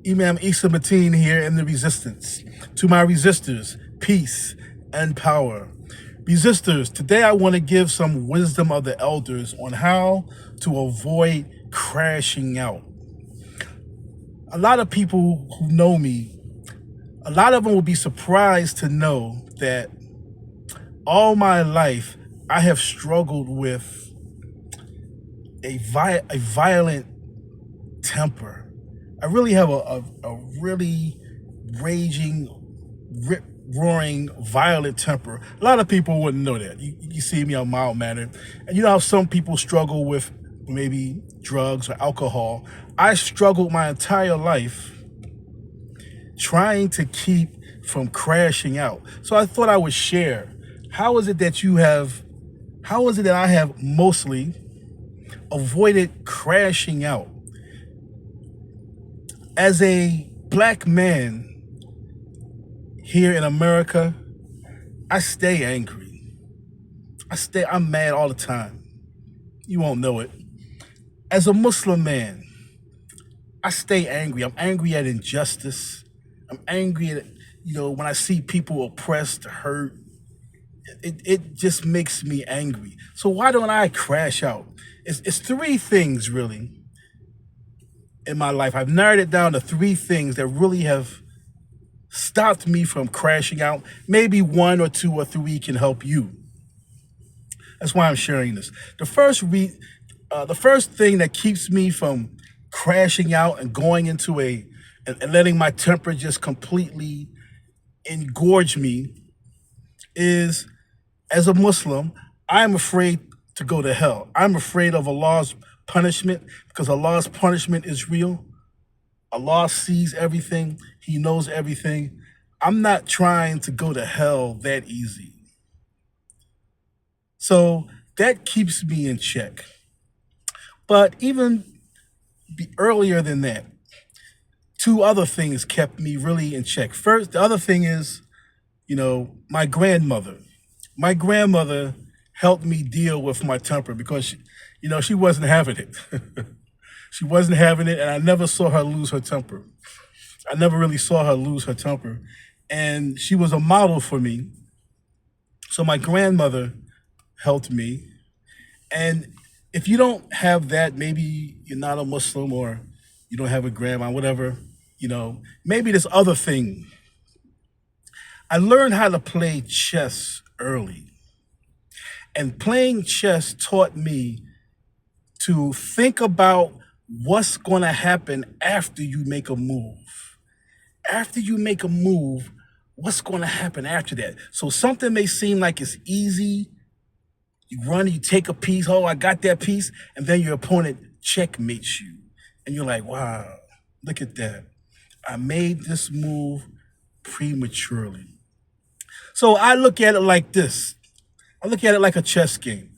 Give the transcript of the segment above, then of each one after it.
Imam Isa Mateen here in the Resistance. To my resistors, peace and power. Resistors, today I want to give some wisdom of the elders on how to avoid crashing out. A lot of people who know me, a lot of them will be surprised to know that all my life I have struggled with a violent temper. I really have a really raging, rip roaring, violent temper. A lot of people wouldn't know that. You see me, I'm mild mannered. And you know how some people struggle with maybe drugs or alcohol. I struggled my entire life trying to keep from crashing out. So I thought I would share. How is it that how is it that I have mostly avoided crashing out? As a black man here in America, I stay angry. I'm mad all the time. You won't know it. As a Muslim man, I stay angry. I'm angry at injustice. I'm angry at, when I see people oppressed, hurt. It just makes me angry. So why don't I crash out? It's three things really in my life. I've narrowed it down to three things that really have stopped me from crashing out. Maybe one or two or three can help you. That's why I'm sharing this. The first thing that keeps me from crashing out and going into and letting my temper just completely engorge me is, as a Muslim, I'm afraid to go to hell. I'm afraid of Allah's punishment because Allah's punishment is real. Allah sees everything. He knows everything. I'm not trying to go to hell that easy. So that keeps me in check. But even earlier than that, two other things kept me really in check. First, the other thing is, my grandmother. My grandmother helped me deal with my temper because, she wasn't having it. She wasn't having it, and I never saw her lose her temper. I never really saw her lose her temper. And she was a model for me. So my grandmother helped me. And if you don't have that, maybe you're not a Muslim or you don't have a grandma, whatever, maybe this other thing. I learned how to play chess early. And playing chess taught me to think about what's going to happen after you make a move. After you make a move, what's going to happen after that? So something may seem like it's easy. You run, you take a piece. Oh, I got that piece. And then your opponent checkmates you. And you're like, wow, look at that. I made this move prematurely. So I look at it like this. I look at it like a chess game.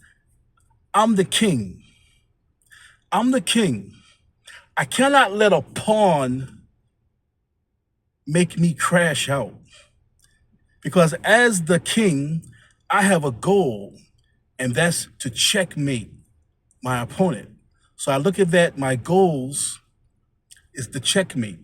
I'm the king. I'm the king. I cannot let a pawn make me crash out. Because as the king, I have a goal, and that's to checkmate my opponent. So I look at that, my goals is the checkmate.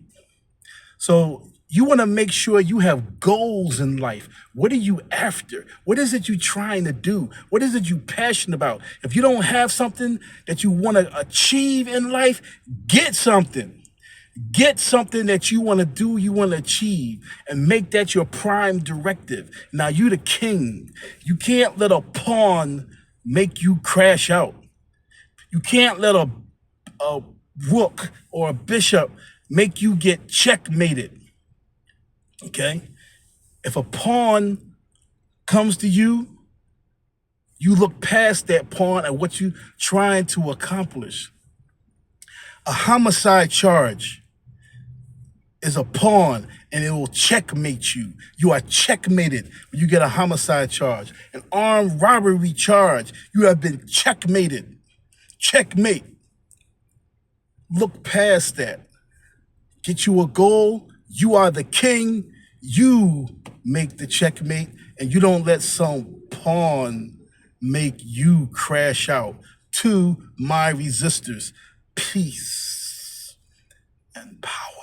So you want to make sure you have goals in life. What are you after? What is it you're trying to do? What is it you're passionate about? If you don't have something that you want to achieve in life, get something. Get something that you want to do, you want to achieve, and make that your prime directive. Now you the king. You can't let a pawn make you crash out. You can't let a rook or a bishop make you get checkmated. Okay? If a pawn comes to you, you look past that pawn and what you're trying to accomplish. A homicide charge is a pawn and it will checkmate you. You are checkmated when you get a homicide charge. An armed robbery charge, you have been checkmated. Checkmate. Look past that. Get you a goal. You are the king. You make the checkmate, and you don't let some pawn make you crash out. To my resistors, peace and power.